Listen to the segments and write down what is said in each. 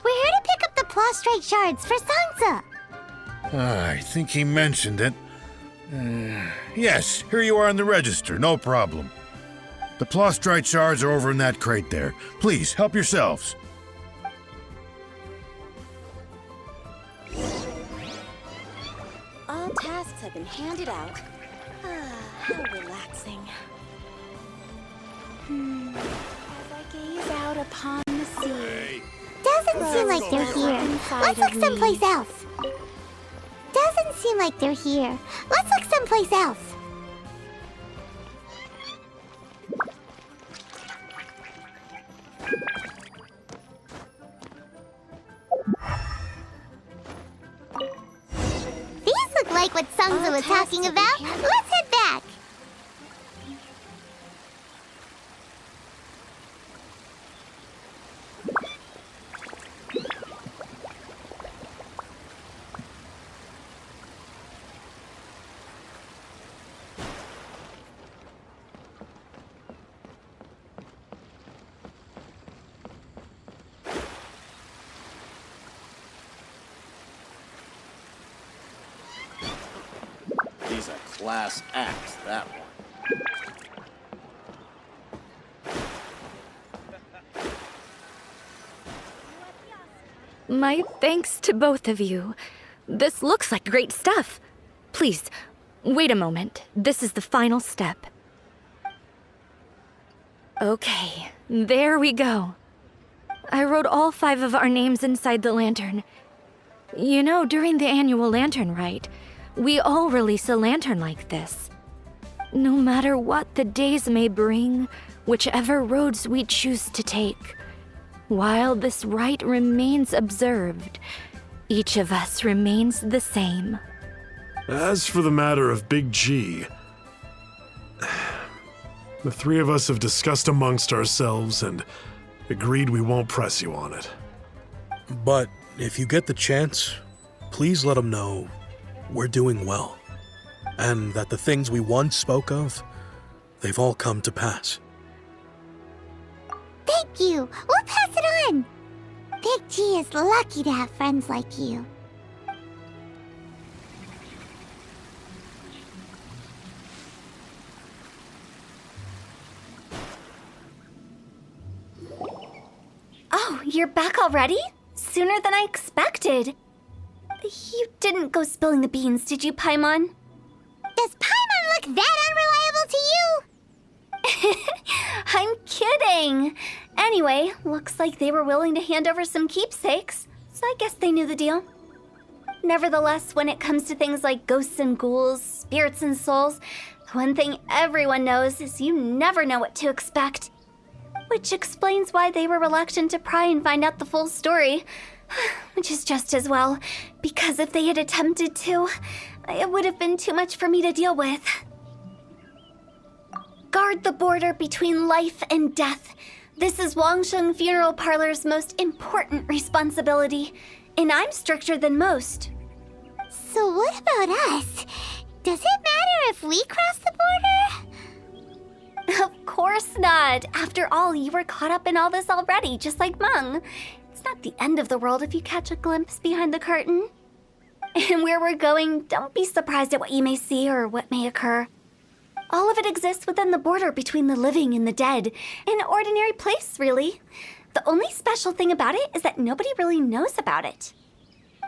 we're here to pick up the prostrate shards for Sansa. I think he mentioned it. Yes, here you are on the register, no problem. The prostrate shards are over in that crate there. Please, help yourselves. All tasks have been handed out. How relaxing. As I gaze out upon the sea. Doesn't seem like they're here. Let's look someplace else. Doesn't seem like they're here. Let's look someplace else. These look like what Sungza was talking about. Let's head back. He's a class act, that one. My thanks to both of you. This looks like great stuff. Please, wait a moment. This is the final step. Okay, there we go. I wrote all 5 of our names inside the lantern. You know, during the annual lantern rite, we all release a lantern like this. No matter what the days may bring, whichever roads we choose to take, while this rite remains observed, each of us remains the same. As for the matter of Big G, the 3 of us have discussed amongst ourselves and agreed we won't press you on it. But if you get the chance, please let them know we're doing well, and that the things we once spoke of, they've all come to pass. Thank you. We'll pass it on. Big G is lucky to have friends like you. Oh, you're back already? Sooner than I expected. You didn't go spilling the beans, did you, Paimon? Does Paimon look that unreliable to you? I'm kidding. Anyway, looks like they were willing to hand over some keepsakes, so I guess they knew the deal. Nevertheless, when it comes to things like ghosts and ghouls, spirits and souls, the one thing everyone knows is you never know what to expect. Which explains why they were reluctant to pry and find out the full story. Which is just as well, because if they had attempted to, it would have been too much for me to deal with. Guard the border between life and death. This is Wangsheng Funeral Parlor's most important responsibility, and I'm stricter than most. So what about us? Does it matter if we cross the border? Of course not. After all, you were caught up in all this already, just like Meng. It's not the end of the world if you catch a glimpse behind the curtain. And where we're going, don't be surprised at what you may see or what may occur. All of it exists within the border between the living and the dead. An ordinary place, really. The only special thing about it is that nobody really knows about it.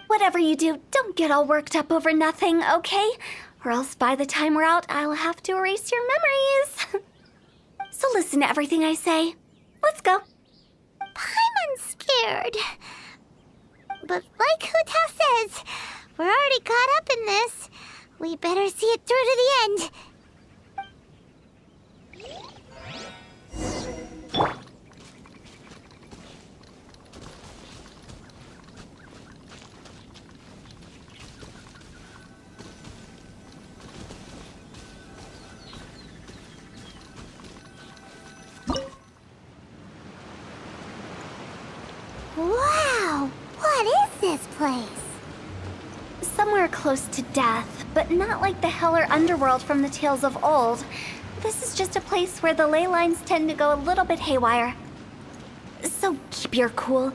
Whatever you do, don't get all worked up over nothing, okay? Or else by the time we're out, I'll have to erase your memories. So listen to everything I say. Let's go. Paimon's scared. But like Huta says, we're already caught up in this. We better see it through to the end. Wow! What is this place? Somewhere close to death, but not like the hell or underworld from the tales of old. This is just a place where the ley lines tend to go a little bit haywire. So keep your cool.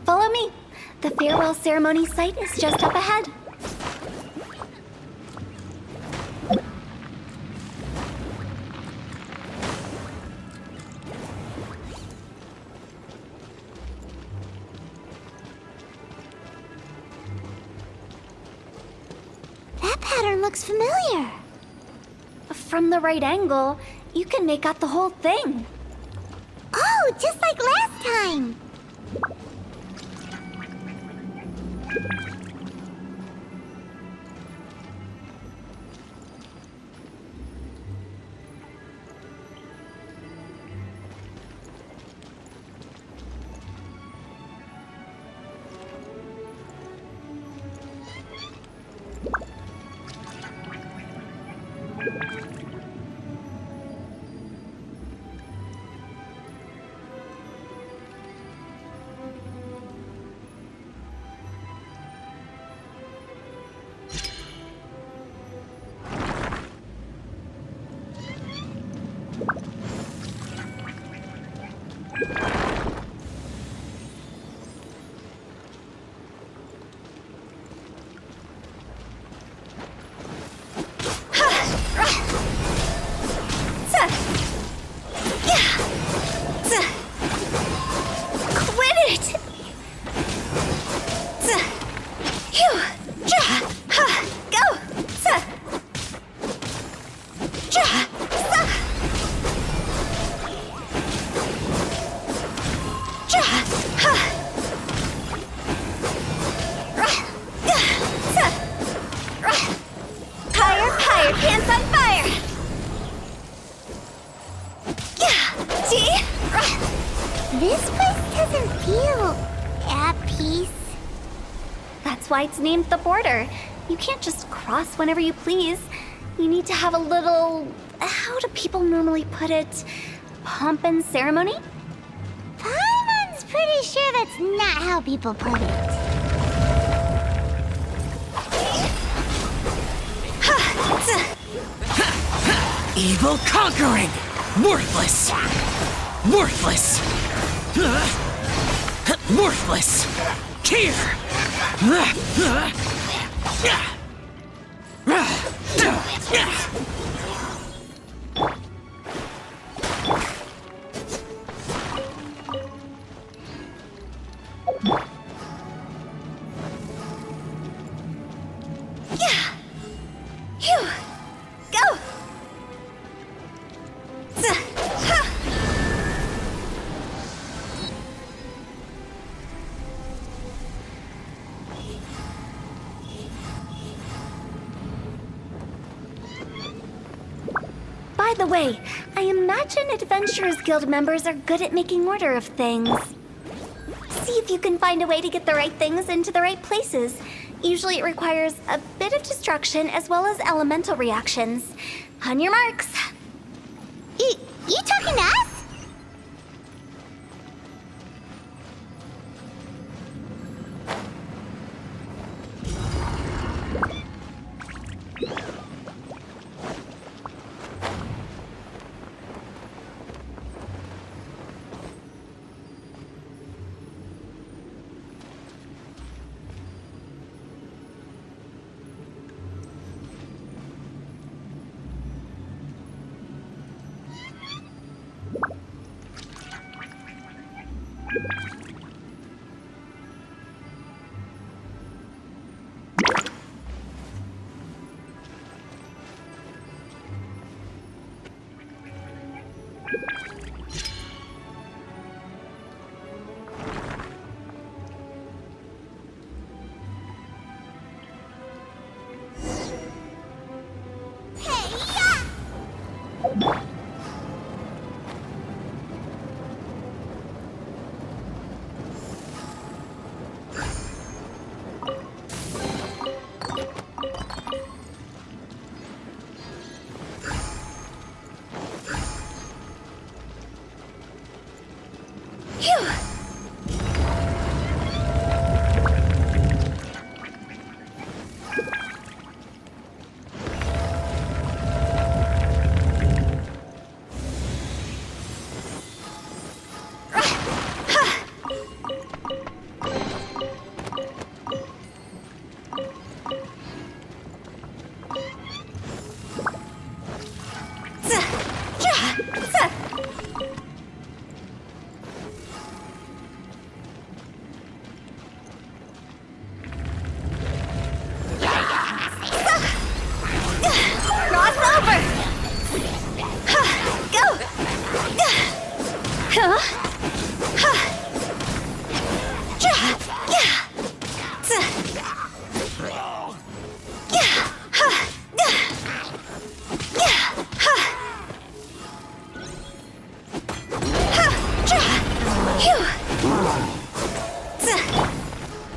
Follow me. The farewell ceremony site is just up ahead. That pattern looks familiar. From the right angle, you can make out the whole thing. Oh, just like last time. This place doesn't feel at peace. That's why it's named the border. You can't just cross whenever you please. You need to have a little... how do people normally put it? Pomp and ceremony? Paimon's pretty sure that's not how people put it. Evil conquering! Worthless! Worthless! Worthless! Here! Go! By the way, I imagine Adventurers Guild members are good at making order of things. See if you can find a way to get the right things into the right places. Usually it requires a bit of destruction as well as elemental reactions. On your marks. You talking to us?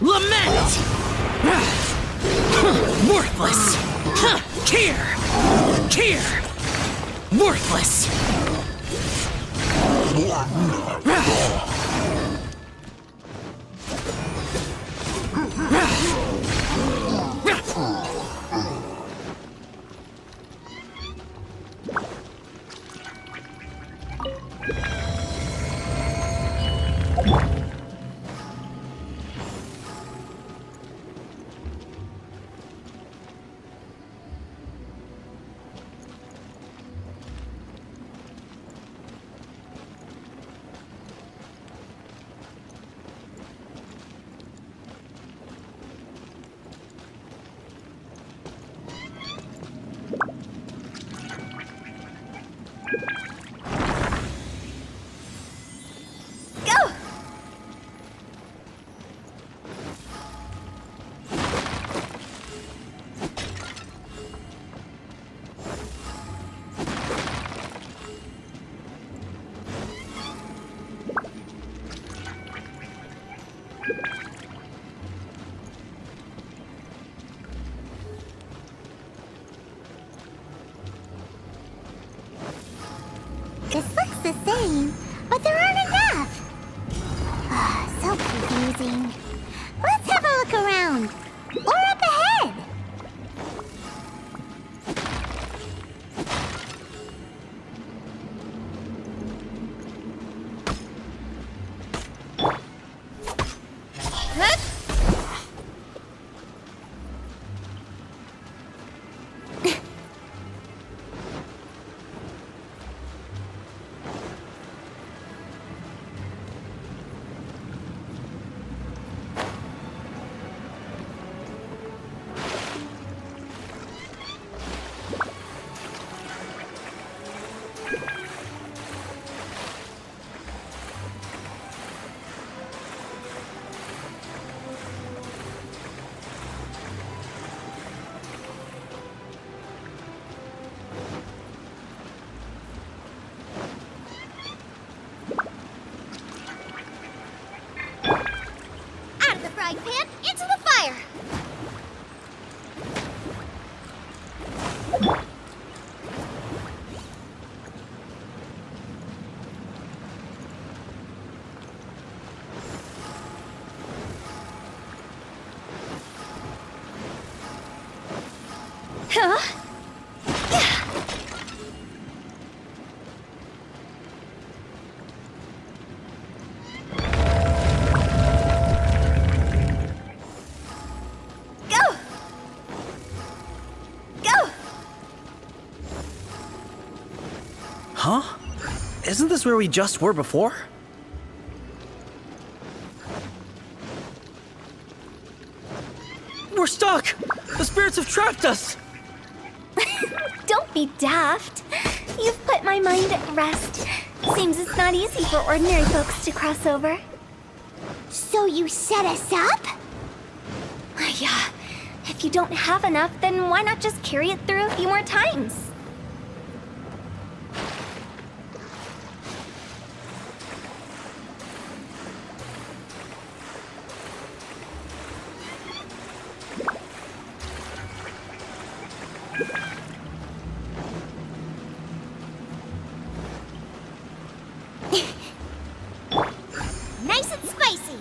Lament! Worthless! Here! Here! Worthless! This looks the same, but there aren't enough. So confusing. Let's have a look around. Or up ahead. Out of the frying pan, into the fire! Huh? Go! Go! Huh? Isn't this where we just were before? We're stuck! The spirits have trapped us! Don't be daft. You've put my mind at rest. Seems it's not easy for ordinary folks to cross over. So you set us up? Yeah. If you don't have enough, then why not just carry it through a few more times? Nice and spicy.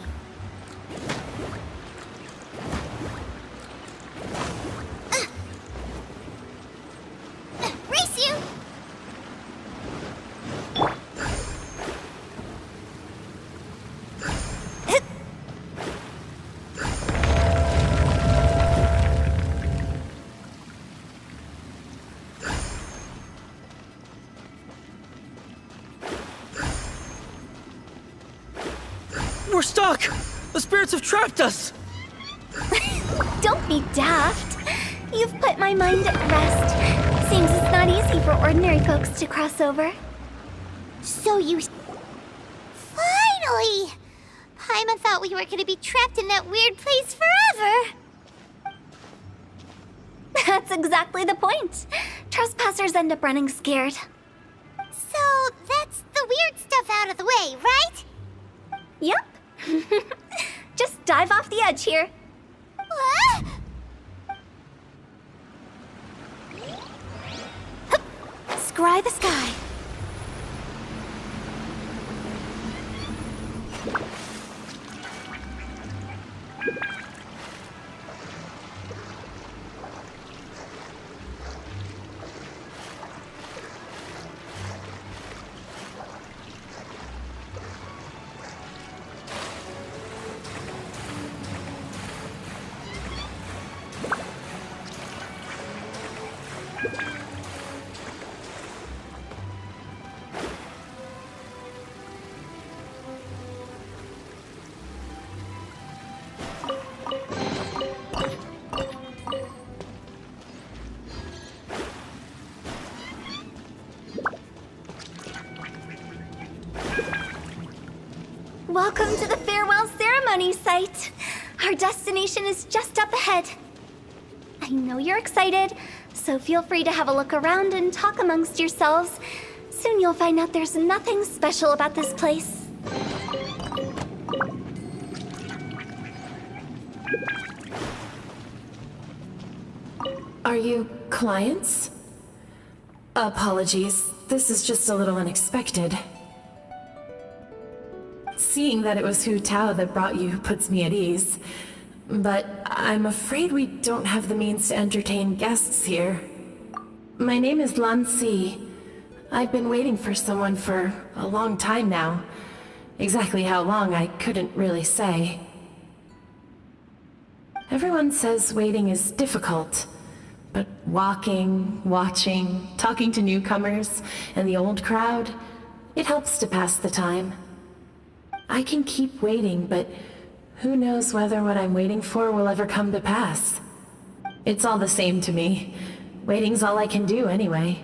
Race you! We're stuck! The spirits have trapped us! Don't be daft. You've put my mind at rest. Seems it's not easy for ordinary folks to cross over. So you... Finally! Paimon thought we were going to be trapped in that weird place forever. That's exactly the point. Trespassers end up running scared. So that's the weird stuff out of the way, right? Yep. Just dive off the edge here. Ah! Hup. Scry the sky. Welcome to the farewell ceremony site. Our destination is just up ahead. I know you're excited, so feel free to have a look around and talk amongst yourselves. Soon you'll find out there's nothing special about this place. Are you clients? Apologies, this is just a little unexpected. Seeing that it was Hu Tao that brought you puts me at ease. But I'm afraid we don't have the means to entertain guests here. My name is Lan Si. I've been waiting for someone for a long time now. Exactly how long, I couldn't really say. Everyone says waiting is difficult, but walking, watching, talking to newcomers, and the old crowd, it helps to pass the time. I can keep waiting, but who knows whether what I'm waiting for will ever come to pass. It's all the same to me. Waiting's all I can do anyway.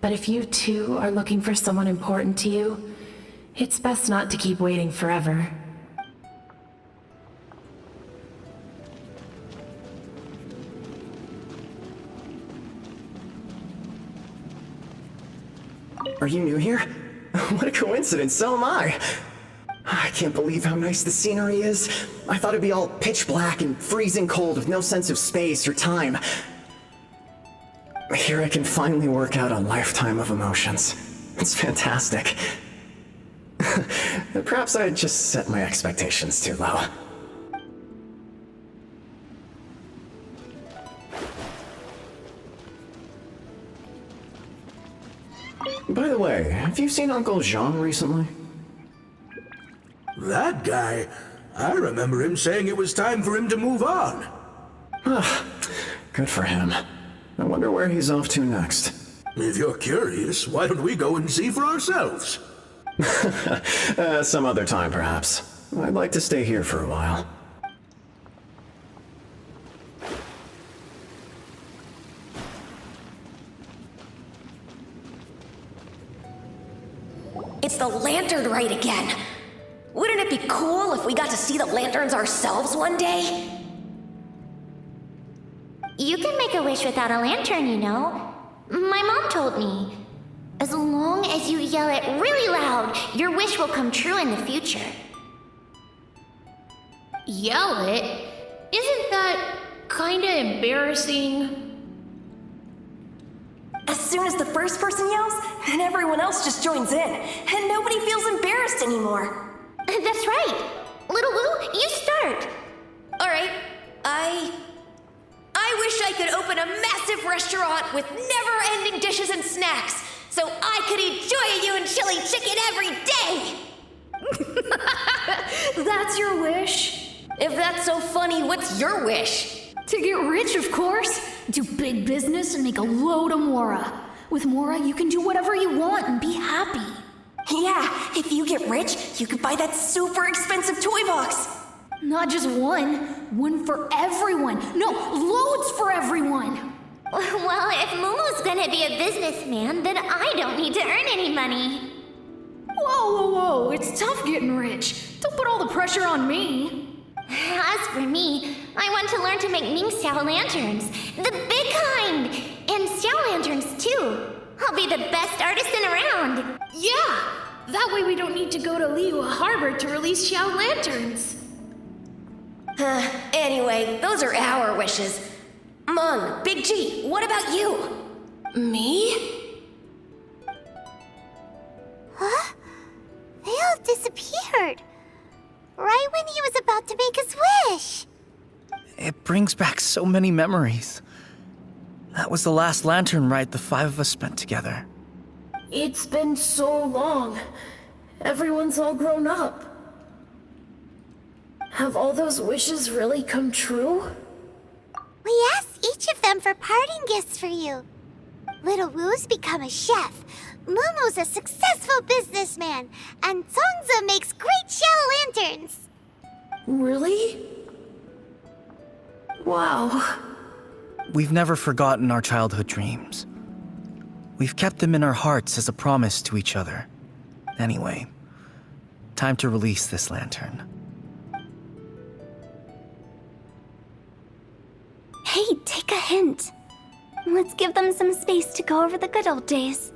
But if you too are looking for someone important to you, it's best not to keep waiting forever. Are you new here? What a coincidence, so am I! I can't believe how nice the scenery is. I thought it'd be all pitch black and freezing cold with no sense of space or time. Here I can finally work out a lifetime of emotions. It's fantastic. Perhaps I just set my expectations too low. By the way, have you seen Uncle Jean recently? That guy? I remember him saying it was time for him to move on. Good for him. I wonder where he's off to next. If you're curious, why don't we go and see for ourselves? Some other time, perhaps. I'd like to stay here for a while. It's the lantern rite again. Wouldn't it be cool if we got to see the lanterns ourselves one day? You can make a wish without a lantern, you know. My mom told me. As long as you yell it really loud, your wish will come true in the future. Yell it? Isn't that kinda embarrassing? As soon as the first person yells, then everyone else just joins in, and nobody feels embarrassed anymore. That's right. Little Wu, you start. All right, I wish I could open a massive restaurant with never-ending dishes and snacks, so I could eat Joy and chili chicken every day! That's your wish? If that's so funny, what's your wish? To get rich, of course. Do big business and make a load of Mora. With Mora, you can do whatever you want and be happy. Yeah, if you get rich, you could buy that super expensive toy box. Not just one for everyone. No, loads for everyone. Well, if Momo's gonna be a businessman, then I don't need to earn any money. Whoa, it's tough getting rich. Don't put all the pressure on me. As for me, I want to learn to make Ming Xiao lanterns. The big kind! And Xiao lanterns, too. I'll be the best artisan around. Yeah! That way we don't need to go to Liyue Harbor to release Xiao lanterns. Anyway, those are our wishes. Mung, Big G, what about you? Me? Huh? They all disappeared. Right when he was about to make his wish. It brings back so many memories. That was the last lantern ride the 5 of us spent together. It's been so long. Everyone's all grown up. Have all those wishes really come true? We asked each of them for parting gifts for you. Little Wu's become a chef, Mumu's a successful businessman, and Zongza makes great shell lanterns. Really? Wow. We've never forgotten our childhood dreams. We've kept them in our hearts as a promise to each other. Anyway, time to release this lantern. Hey, take a hint. Let's give them some space to go over the good old days.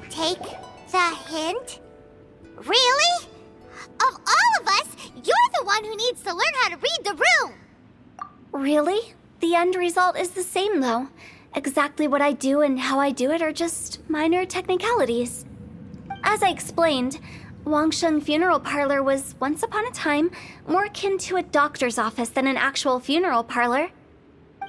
Take the hint? Really? Of all of us, you're the one who needs to learn how to read the room! Really? The end result is the same, though. Exactly what I do and how I do it are just minor technicalities. As I explained, Wangsheng Funeral Parlor was once upon a time more akin to a doctor's office than an actual funeral parlor.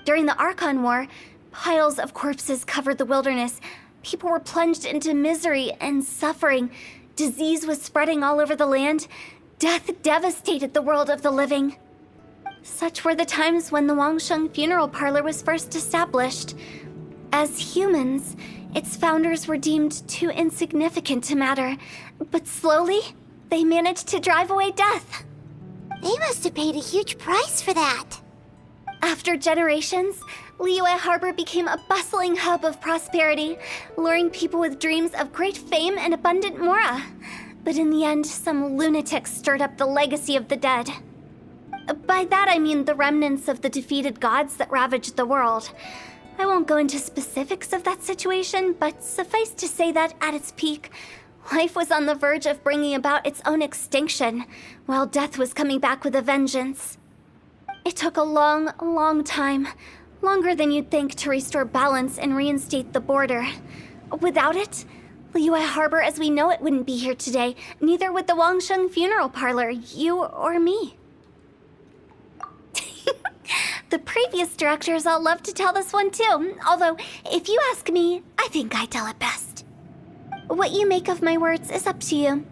During the Archon War, piles of corpses covered the wilderness. People were plunged into misery and suffering. Disease was spreading all over the land. Death devastated the world of the living. Such were the times when the Wangsheng Funeral Parlor was first established. As humans, its founders were deemed too insignificant to matter, but slowly, they managed to drive away death. They must have paid a huge price for that. After generations, Liyue Harbor became a bustling hub of prosperity, luring people with dreams of great fame and abundant mora. But in the end, some lunatics stirred up the legacy of the dead. By that I mean the remnants of the defeated gods that ravaged the world. I won't go into specifics of that situation, but suffice to say that at its peak, life was on the verge of bringing about its own extinction, while death was coming back with a vengeance. It took a long, long time, longer than you'd think, to restore balance and reinstate the border. Without it, Liyue Harbor as we know it wouldn't be here today, neither would the Wangsheng Funeral Parlor, you or me. The previous directors all love to tell this one too, although, if you ask me, I think I tell it best. What you make of my words is up to you.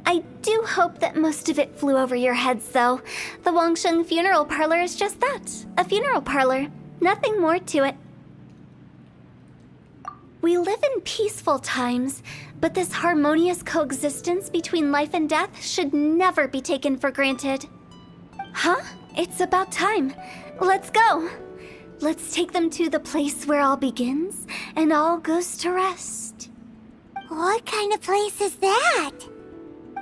I do hope that most of it flew over your heads, though. The Wangsheng Funeral Parlor is just that, a funeral parlor. Nothing more to it. We live in peaceful times, but this harmonious coexistence between life and death should never be taken for granted. Huh? It's about time. Let's go. Let's take them to the place where all begins and all goes to rest. What kind of place is that?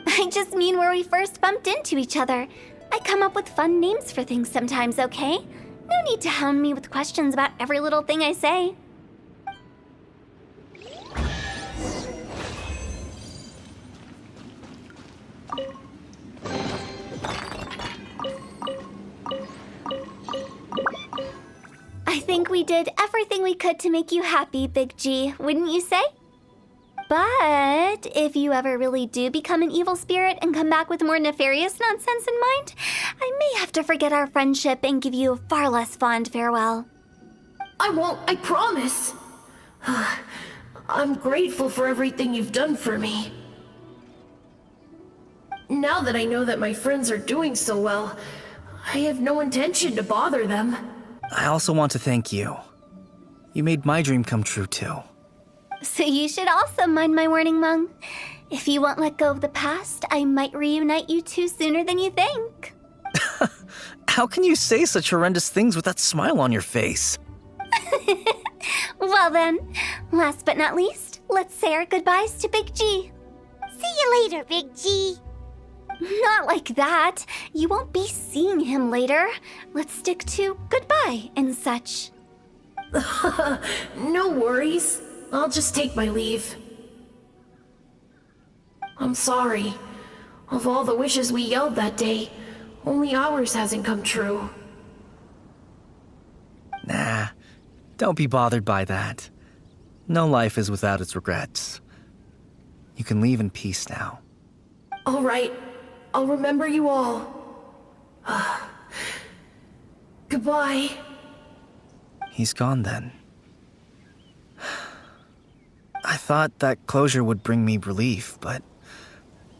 I just mean where we first bumped into each other. I come up with fun names for things sometimes, okay? No need to hound me with questions about every little thing I say. I think we did everything we could to make you happy, Big G, wouldn't you say? But if you ever really do become an evil spirit and come back with more nefarious nonsense in mind, I may have to forget our friendship and give you a far less fond farewell. I won't, I promise. I'm grateful for everything you've done for me. Now that I know that my friends are doing so well, I have no intention to bother them. I also want to thank you. You made my dream come true, too. So you should also mind my warning, Mung. If you won't let go of the past, I might reunite you two sooner than you think. How can you say such horrendous things with that smile on your face? Well then, last but not least, let's say our goodbyes to Big G. See you later, Big G. Not like that. You won't be seeing him later. Let's stick to goodbye and such. No worries. I'll just take my leave. I'm sorry. Of all the wishes we yelled that day, only ours hasn't come true. Nah, don't be bothered by that. No life is without its regrets. You can leave in peace now. All right. I'll remember you all. Goodbye. He's gone then. I thought that closure would bring me relief, but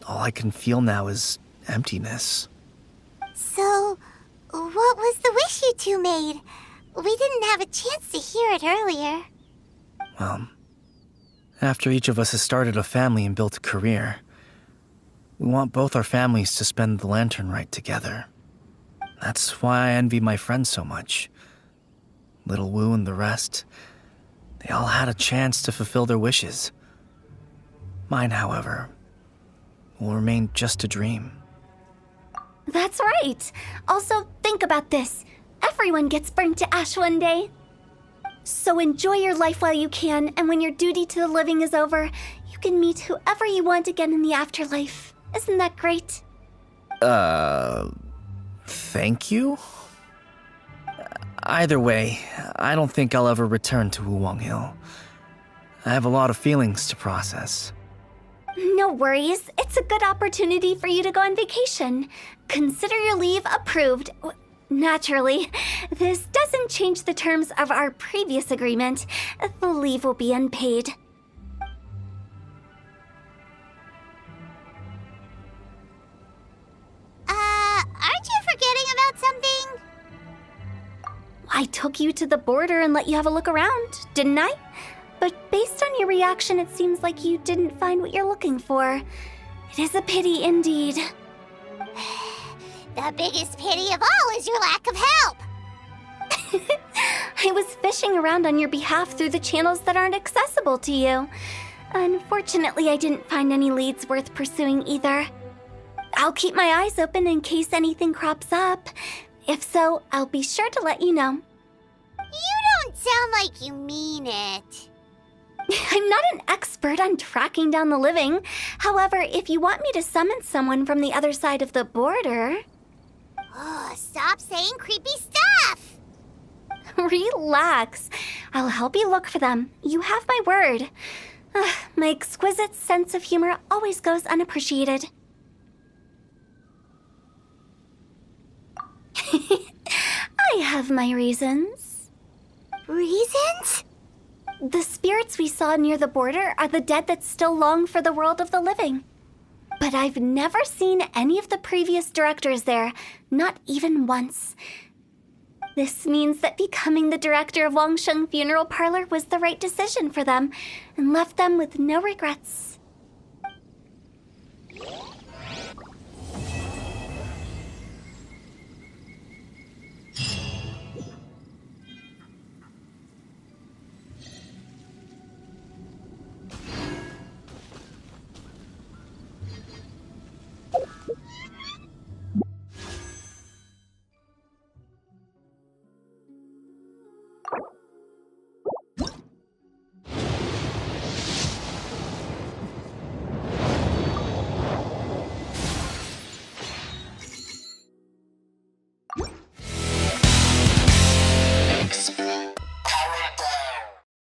all I can feel now is emptiness. So, what was the wish you two made? We didn't have a chance to hear it earlier. Well, after each of us has started a family and built a career, we want both our families to spend the Lantern Rite together. That's why I envy my friends so much. Little Wu and the rest, they all had a chance to fulfill their wishes. Mine, however, will remain just a dream. That's right. Also, think about this. Everyone gets burnt to ash one day. So enjoy your life while you can, and when your duty to the living is over, you can meet whoever you want again in the afterlife. Isn't that great? Thank you? Either way, I don't think I'll ever return to Wuwang Hill. I have a lot of feelings to process. No worries. It's a good opportunity for you to go on vacation. Consider your leave approved. Naturally, this doesn't change the terms of our previous agreement. The leave will be unpaid. Aren't you forgetting about something? I took you to the border and let you have a look around, didn't I? But based on your reaction, it seems like you didn't find what you're looking for. It is a pity indeed. The biggest pity of all is your lack of help. I was fishing around on your behalf through the channels that aren't accessible to you. Unfortunately, I didn't find any leads worth pursuing either. I'll keep my eyes open in case anything crops up. If so, I'll be sure to let you know. You don't sound like you mean it. I'm not an expert on tracking down the living. However, if you want me to summon someone from the other side of the border... Oh, stop saying creepy stuff! Relax. I'll help you look for them. You have my word. My exquisite sense of humor always goes unappreciated. I have my reasons. Reasons? The spirits we saw near the border are the dead that still long for the world of the living. But I've never seen any of the previous directors there, not even once. This means that becoming the director of Wangsheng Funeral Parlor was the right decision for them, and left them with no regrets.